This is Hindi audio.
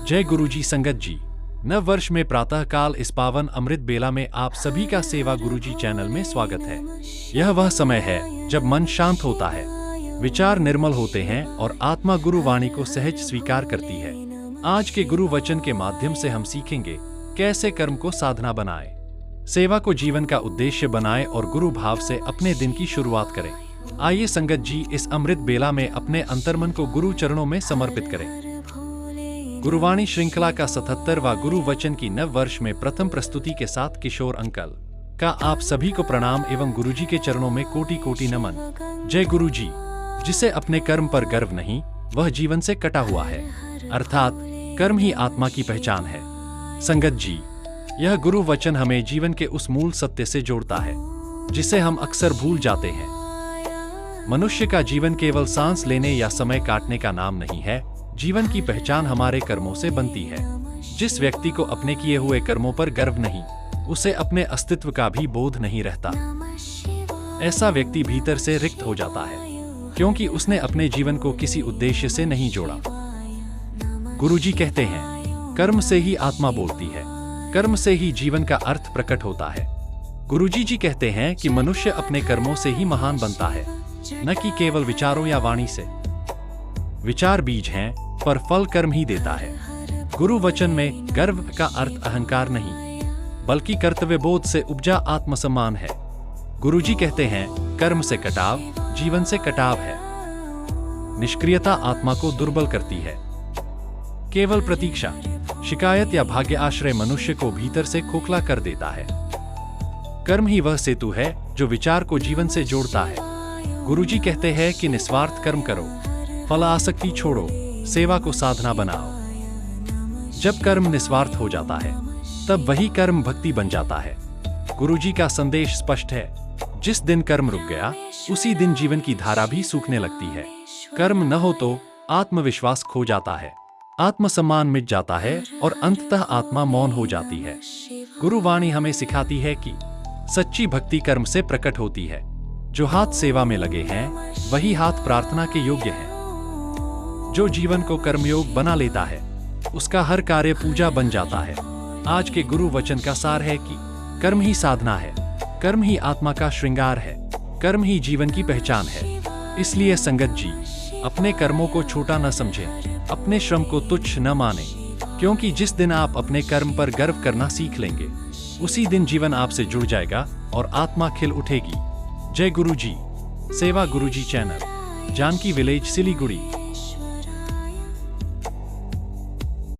जय गुरुजी संगत जी। नव वर्ष में प्रातःकाल इस पावन अमृत बेला में आप सभी का सेवा गुरुजी चैनल में स्वागत है। यह वह समय है जब मन शांत होता है, विचार निर्मल होते हैं और आत्मा गुरु वाणी को सहज स्वीकार करती है। आज के गुरु वचन के माध्यम से हम सीखेंगे कैसे कर्म को साधना बनाएं, सेवा को जीवन का उद्देश्य बनाएं और गुरु भाव से अपने दिन की शुरुआत करें। आइए संगत जी इस अमृत बेला में अपने अंतर्मन को गुरु चरणों में समर्पित करें। गुरुवाणी श्रृंखला का 77वां गुरु वचन की नव वर्ष में प्रथम प्रस्तुति के साथ किशोर अंकल का आप सभी को प्रणाम एवं गुरुजी के चरणों में कोटि कोटि नमन। जय गुरुजी। जिसे अपने कर्म पर गर्व नहीं, वह जीवन से कटा हुआ है, अर्थात कर्म ही आत्मा की पहचान है। संगत जी, यह गुरु वचन हमें जीवन के उस मूल सत्य से जोड़ता है जिसे हम अक्सर भूल जाते हैं। मनुष्य का जीवन केवल सांस लेने या समय काटने का नाम नहीं है। जीवन की पहचान हमारे कर्मों से बनती है। जिस व्यक्ति को अपने किए हुए कर्मों पर गर्व नहीं, उसे अपने अस्तित्व का भी बोध नहीं रहता। ऐसा व्यक्ति भीतर से रिक्त हो जाता है, क्योंकि उसने अपने जीवन को किसी उद्देश्य से नहीं जोड़ा। गुरुजी कहते हैं, कर्म से ही आत्मा बोलती है, कर्म से ही जीवन का अर्थ प्रकट होता है। गुरुजी जी कहते हैं कि मनुष्य अपने कर्मों से ही महान बनता है, न कि केवल विचारों या वाणी से। विचार बीज हैं, पर फल कर्म ही देता है। गुरु वचन में गर्व का अर्थ अहंकार नहीं, बल्कि कर्तव्य बोध से उपजा आत्मसम्मान है। गुरुजी कहते हैं, कर्म से कटाव जीवन से कटाव है। निष्क्रियता आत्मा को दुर्बल करती है। केवल प्रतीक्षा, शिकायत या भाग्य आश्रय मनुष्य को भीतर से खोखला कर देता है। कर्म ही वह सेतु है जो विचार को जीवन से जोड़ता है। गुरुजी कहते हैं कि निस्वार्थ कर्म करो, फल आसक्ति छोड़ो, सेवा को साधना बनाओ। जब कर्म निस्वार्थ हो जाता है, तब वही कर्म भक्ति बन जाता है। गुरुजी का संदेश स्पष्ट है, जिस दिन कर्म रुक गया, उसी दिन जीवन की धारा भी सूखने लगती है। कर्म न हो तो आत्मविश्वास खो जाता है, आत्मसम्मान मिट जाता है और अंततः आत्मा मौन हो जाती है। गुरुवाणी हमें सिखाती है कि सच्ची भक्ति कर्म से प्रकट होती है। जो हाथ सेवा में लगे हैं, वही हाथ प्रार्थना के योग्य हैं। जो जीवन को कर्मयोग बना लेता है, उसका हर कार्य पूजा बन जाता है। आज के गुरु वचन का सार है कि कर्म ही साधना है, कर्म ही आत्मा का श्रृंगार है, कर्म ही जीवन की पहचान है। इसलिए संगत जी, अपने कर्मों को छोटा न समझें, अपने श्रम को तुच्छ न मानें, क्योंकि जिस दिन आप अपने कर्म पर गर्व करना सीख लेंगे, उसी दिन जीवन आपसे जुड़ जाएगा और आत्मा खिल उठेगी। जय गुरुजी। सेवा गुरुजी चैनल, जानकी विलेज, सिलीगुड़ी।